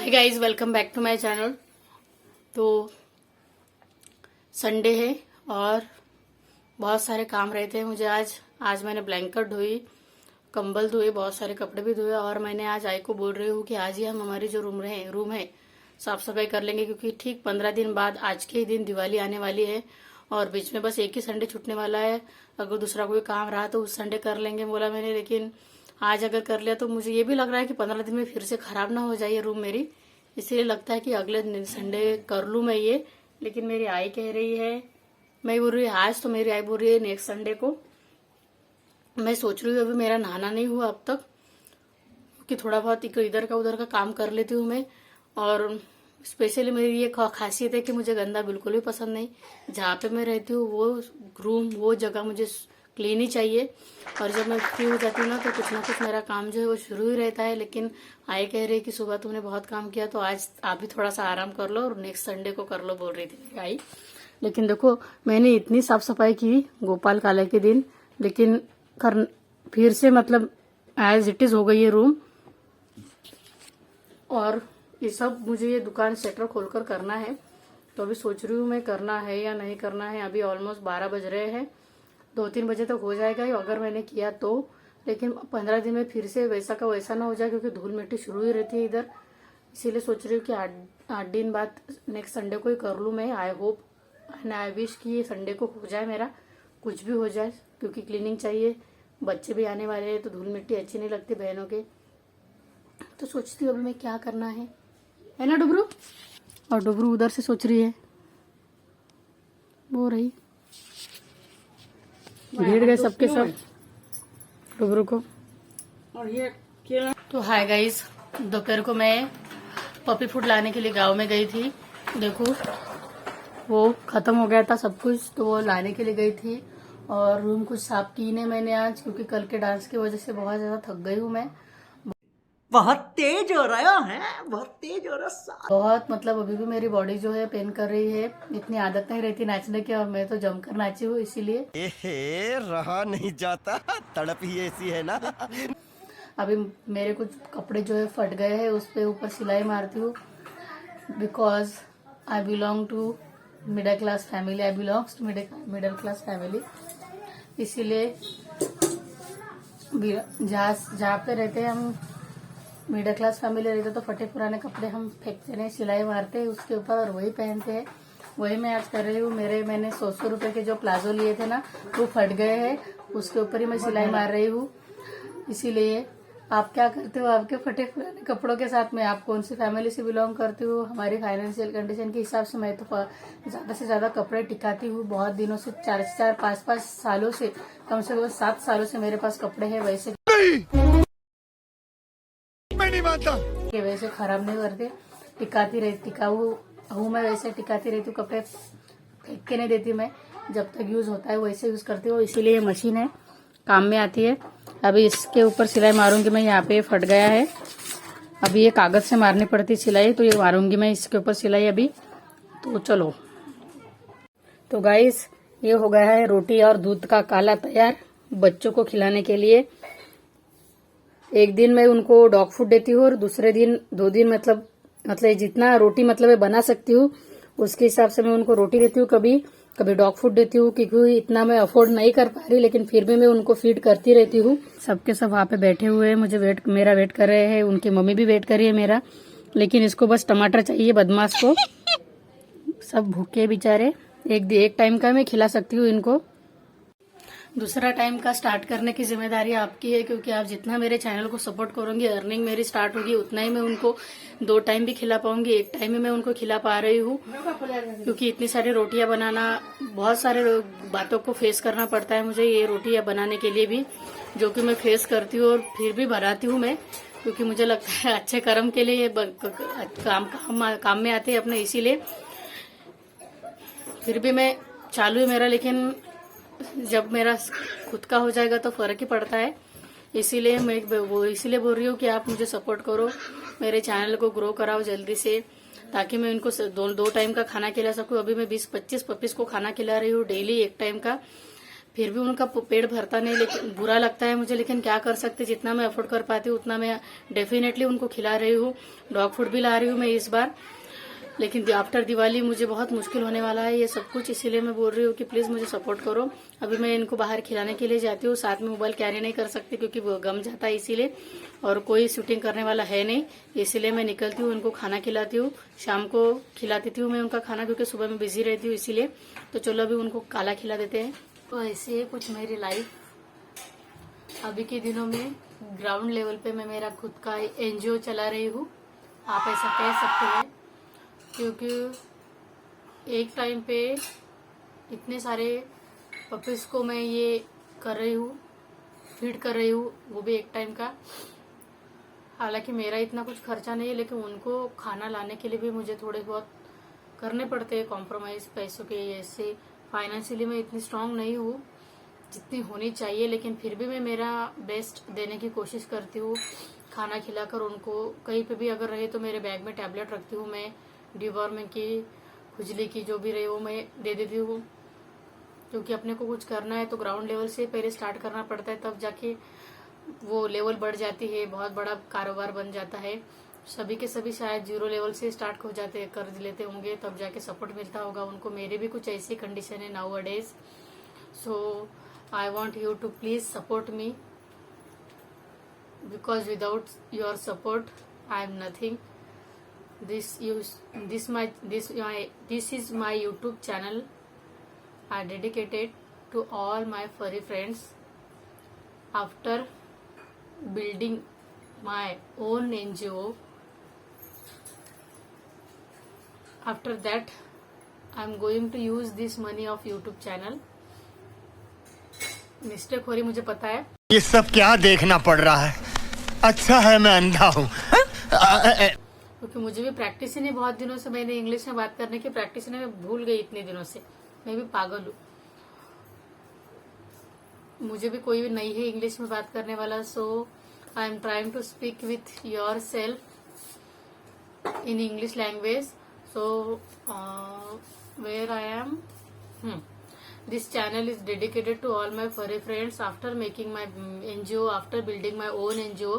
Hi guys, welcome back to my channel. तो Sunday है और बहुत सारे काम रहते हैं मुझे। आज मैंने ब्लैंकेट धोई, कंबल धोए, बहुत सारे कपड़े भी धोए और मैंने आज आई को बोल रही हूँ कि आज ही हम हमारी जो रूम है साफ सफाई कर लेंगे, क्योंकि ठीक 15 दिन बाद आज के ही दिन दिवाली आने वाली है और बीच में बस एक ही संडे छूटने वाला है। अगर दूसरा कोई काम रहा तो उस संडे कर लेंगे बोला मैंने, लेकिन आज अगर कर लिया तो मुझे ये भी लग रहा है कि 15 दिन में फिर से खराब ना हो जाए ये रूम मेरी। इसीलिए लगता है कि अगले संडे कर लूं मैं ये। लेकिन मेरी आई कह रही है, मैं बोल रही हूँ आज, तो मेरी आई बोल रही है नेक्स्ट संडे को। मैं सोच रही हूँ अभी मेरा नहाना नहीं हुआ अब तक, कि थोड़ा बहुत इधर का उधर का काम कर लेती हूँ मैं। और स्पेशली मेरी ये खासियत है कि मुझे गंदा बिल्कुल भी पसंद नहीं। जहाँ पे मैं रहती हूँ वो रूम, वो जगह मुझे क्लीन ही चाहिए। और जब मैं फ्री हो जाती हूँ ना तो कुछ ना कुछ मेरा काम जो है वो शुरू ही रहता है। लेकिन आई कह रही है कि सुबह तुमने बहुत काम किया तो आज आप भी थोड़ा सा आराम कर लो और नेक्स्ट संडे को कर लो, बोल रही थी मेरी आई। लेकिन देखो, मैंने इतनी साफ सफाई की गोपाल काले के दिन, लेकिन फिर से मतलब एज इट इज हो गई है रूम। और ये सब मुझे ये दुकान शटर खोलकर करना है, तो अभी सोच रही हूँ मैं करना है या नहीं करना है। अभी ऑलमोस्ट 12 बज रहे हैं, 2-3 बजे तक हो जाएगा अगर मैंने किया तो। लेकिन 15 दिन में फिर से वैसा का वैसा ना हो जाए, क्योंकि धूल मिट्टी शुरू ही रहती है इधर। इसीलिए सोच रही हूँ कि 8 दिन बाद नेक्स्ट संडे को ही कर लूँ मैं। I hope and I wish कि ये संडे को हो जाए मेरा, कुछ भी हो जाए, क्योंकि क्लीनिंग चाहिए। बच्चे भी आने वाले हैं तो धूल मिट्टी अच्छी नहीं लगती बहनों के। तो सोचती हूँ अभी मैं क्या करना है ना डुबरू। और डुबरू उधर से सोच रही है, वो रही भीड़ गए सबके सब डुबरू को। और ये केला तो हाय गाइस, दोपहर को मैं पपी फूड लाने के लिए गांव में गई थी। देखो वो खत्म हो गया था सब कुछ, तो वो लाने के लिए गई थी। और रूम कुछ साफ की नहीं मैंने आज, क्योंकि कल के डांस की वजह से बहुत ज्यादा थक गई हूँ मैं। बहुत तेज हो रहा है, बहुत तेज हो रहा। बहुत मतलब अभी भी मेरी बॉडी जो है पेन कर रही है। इतनी आदत नहीं रहती नाचने की, और मैं तो जमकर नाची हूँ इसीलिए। रहा नहीं जाता, तड़प ही ऐसी है ना। अभी मेरे कुछ कपड़े जो है फट गए हैं, उस पे ऊपर सिलाई मारती हूँ, because I belong to middle class family. I belongs to middle class family. इसीलिए जहाँ पे रहते हैं हम, मिडिल क्लास फैमिली रहते तो फटे पुराने कपड़े हम फेंकते नहीं, सिलाई मारते हैं उसके ऊपर और वही पहनते हैं। वही मैं आज कर रही हूँ। मैंने 100 रुपए के जो प्लाजो लिए थे ना, वो फट गए हैं, उसके ऊपर ही मैं सिलाई मार रही हूँ। इसीलिए आप क्या करते हो आपके फटे पुराने कपड़ों के साथ में? आप कौन सी फैमिली से बिलोंग करते हो? हमारी फाइनेंशियल कंडीशन के हिसाब से मैं तो ज्यादा से ज्यादा कपड़े टिकाती हूँ बहुत दिनों से, 4-5 सालों से, कम से कम 7 सालों से मेरे पास कपड़े हैं। वैसे मैं नहीं मानता कि वैसे खराब नहीं करते, टिकाऊ हूँ मैं, वैसे टिकाती रहती हूँ। कपड़े फेंक के नहीं देती मैं, जब तक यूज होता है वैसे यूज करती हूँ। इसीलिए ये मशीन है, काम में आती है। अभी इसके ऊपर सिलाई मारूंगी मैं। यहाँ पे फट गया है, अभी ये कागज से मारनी पड़ती सिलाई, तो ये मारूंगी मैं इसके ऊपर सिलाई अभी। तो चलो, तो गाइस ये हो गया है रोटी और दूध का काला तैयार बच्चों को खिलाने के लिए। एक दिन मैं उनको डॉग फूड देती हूँ और दूसरे दिन 2 दिन मतलब जितना रोटी मतलब मैं बना सकती हूँ उसके हिसाब से मैं उनको रोटी देती हूँ। कभी डॉग फूड देती हूँ, क्योंकि इतना मैं अफोर्ड नहीं कर पा रही, लेकिन फिर भी मैं उनको फीड करती रहती हूँ। सबके सब वहाँ पे बैठे हुए हैं, मेरा वेट कर रहे हैं। उनकी मम्मी भी वेट कर रही है मेरा, लेकिन इसको बस टमाटर चाहिए बदमाश को। सब भूखे बेचारे। एक टाइम का मैं खिला सकती हूँ इनको, दूसरा टाइम का स्टार्ट करने की जिम्मेदारी आपकी है, क्योंकि आप जितना मेरे चैनल को सपोर्ट करोगे, अर्निंग मेरी स्टार्ट होगी, उतना ही मैं उनको 2 टाइम भी खिला पाऊंगी। एक टाइम में मैं उनको खिला पा रही हूँ, क्योंकि इतनी सारी रोटियां बनाना, बहुत सारे बातों को फेस करना पड़ता है मुझे ये रोटियां बनाने के लिए भी, जो कि मैं फेस करती हूँ और फिर भी बनाती हूँ मैं, क्योंकि मुझे लगता है अच्छे कर्म के लिए ये काम में आते हैं अपने। इसीलिए फिर भी मैं चालू है मेरा, लेकिन जब मेरा खुद का हो जाएगा तो फर्क ही पड़ता है। इसीलिए मैं इसीलिए बोल रही हूँ कि आप मुझे सपोर्ट करो, मेरे चैनल को ग्रो कराओ जल्दी से, ताकि मैं इनको 2 टाइम का खाना खिला सकूं। अभी मैं 20-25 पपीज को खाना खिला रही हूँ डेली, एक टाइम का। फिर भी उनका पेट भरता नहीं, लेकिन बुरा लगता है मुझे, लेकिन क्या कर सकते, जितना मैं अफोर्ड कर पाती हूँ उतना मैं डेफिनेटली उनको खिला रही हूँ। डॉग फूड भी ला रही हूँ मैं इस बार, लेकिन आफ्टर दिवाली मुझे बहुत मुश्किल होने वाला है ये सब कुछ, इसीलिए मैं बोल रही हूँ कि प्लीज मुझे सपोर्ट करो। अभी मैं इनको बाहर खिलाने के लिए जाती हूँ, साथ में मोबाइल कैरी नहीं कर सकती क्योंकि वो गम जाता है इसीलिए, और कोई शूटिंग करने वाला है नहीं, इसीलिए मैं निकलती हूँ, उनको खाना खिलाती हूँ, शाम को खिलाती हूँ मैं उनका खाना क्योंकि सुबह में बिजी रहती हूँ इसीलिए। तो चलो अभी उनको काला खिला देते हैं। तो ऐसे है कुछ मेरी लाइफ अभी के दिनों में। ग्राउंड लेवल पे मैं मेरा खुद का एनजीओ चला रही हूँ, आप ऐसा कह सकते हैं, क्योंकि एक टाइम पे इतने सारे पपीज को मैं ये कर रही हूँ, फीड कर रही हूँ, वो भी एक टाइम का। हालांकि मेरा इतना कुछ खर्चा नहीं है, लेकिन उनको खाना लाने के लिए भी मुझे थोड़े बहुत करने पड़ते हैं कॉम्प्रोमाइज पैसों के। ऐसे फाइनेंशियली मैं इतनी स्ट्रांग नहीं हूँ जितनी होनी चाहिए, लेकिन फिर भी मैं मेरा बेस्ट देने की कोशिश करती हूँ। खाना खिलाकर उनको कहीं पे भी अगर रहे तो मेरे बैग में टैबलेट रखती हूँ मैं, डिवॉर्मिंग की, खुजली की, जो भी रहे वो मैं दे देती हूँ, क्योंकि अपने को कुछ करना है तो ग्राउंड लेवल से पहले स्टार्ट करना पड़ता है, तब जाके वो लेवल बढ़ जाती है, बहुत बड़ा कारोबार बन जाता है। सभी के सभी शायद 0 लेवल से स्टार्ट हो जाते हैं, कर लेते होंगे, तब जाके सपोर्ट मिलता होगा उनको। मेरे भी कुछ ऐसी कंडीशन है now days, so I want you to please support me, because without your support I am nothing. This is my YouTube channel. I dedicated to all my furry friends. After building my own NGO, after that I'm going to use this money of YouTube channel. Mistake हो रही मुझे पता है, ये सब क्या देखना पड़ रहा है। अच्छा है मैं अंधा हूँ। क्योंकि मुझे भी प्रैक्टिस ही नहीं, बहुत दिनों से मैंने इंग्लिश में बात करने की प्रैक्टिस ही नहीं, मैं भूल गई इतने दिनों से, मैं भी पागल हूँ। मुझे भी कोई भी नहीं है इंग्लिश में बात करने वाला, so I am trying to speak with your self in English language. So where I am, this channel is dedicated to all my furry friends. After making my NGO, after building my own NGO,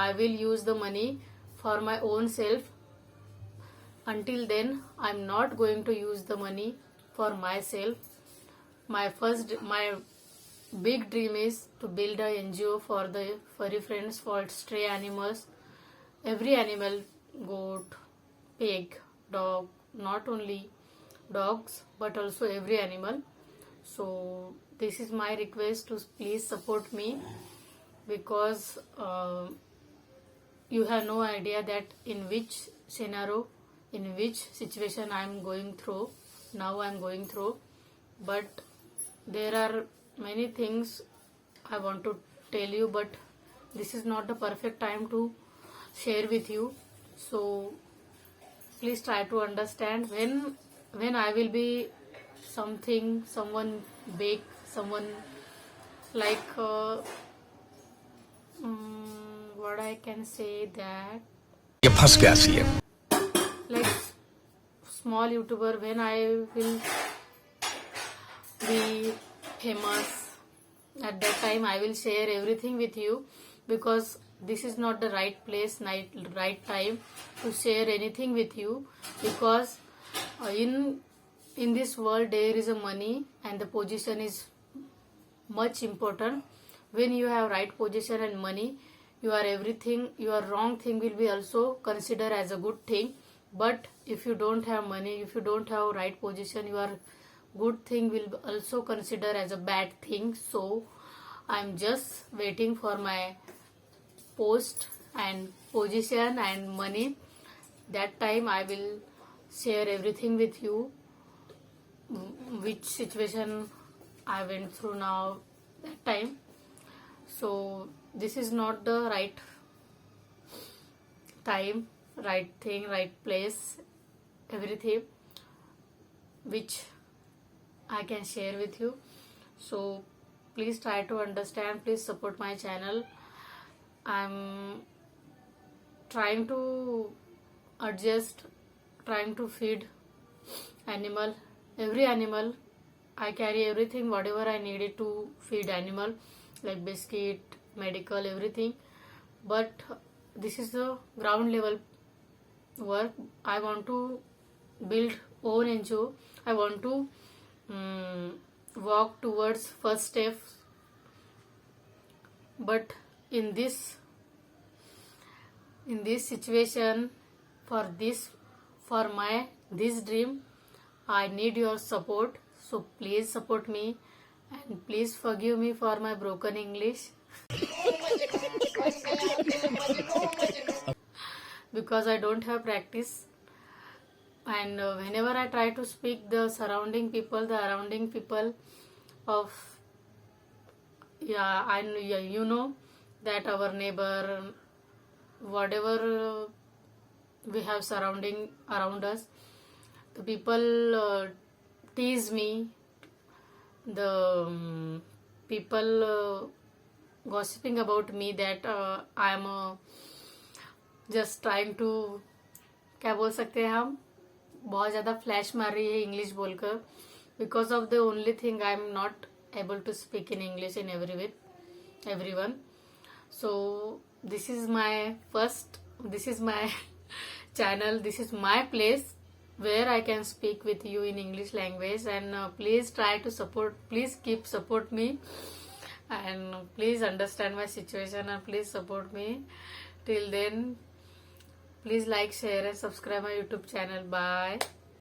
I will use the money for my own self. Until then, I'm not going to use the money for myself. My big dream is to build a NGO for the furry friends, for stray animals, every animal, goat, pig, dog, not only dogs but also every animal. So this is my request to please support me, because you have no idea that in which scenario, in which situation I am going through, now I am going through. But there are many things I want to tell you, but this is not the perfect time to share with you. So please try to understand when I will be someone big, someone like what I can say that, ये फंस गया CM. like small YouTuber, when I will be famous, at that time I will share everything with you, because this is not the right place, right time to share anything with you, because in this world there is a money and the position is much important. When you have right position and money, your everything, your wrong thing will be also considered as a good thing. But if you don't have money, if you don't have right position, your good thing will also consider as a bad thing. So I'm just waiting for my post and position and money. That time I will share everything with you, which situation I went through now that time. So this is not the right time, right thing, right place, everything which I can share with you. So please try to understand, please support my channel. I'm trying to adjust, trying to feed animal, every animal I carry everything, whatever I needed to feed animal, like biscuit, medical, everything. But this is the ground level work. I want to build own NGO. I want to walk towards first step. But in this situation, for this dream, I need your support. So please support me and please forgive me for my broken English. Because I don't have practice, and whenever I try to speak, the surrounding people of, yeah, and you know that our neighbor, whatever we have surrounding around us, the people tease me, the people gossiping about me that I am just trying to, क्या बोल सकते हैं हम, बहुत ज़्यादा flash मार रही है इंग्लिश बोलकर, because of the only thing I am not able to speak in English in everyone. So this is my channel, this is my place where I can speak with you in English language, and please try to support, please keep support me, and please understand my situation and please support me. Till then, please like, share and subscribe my YouTube channel. Bye.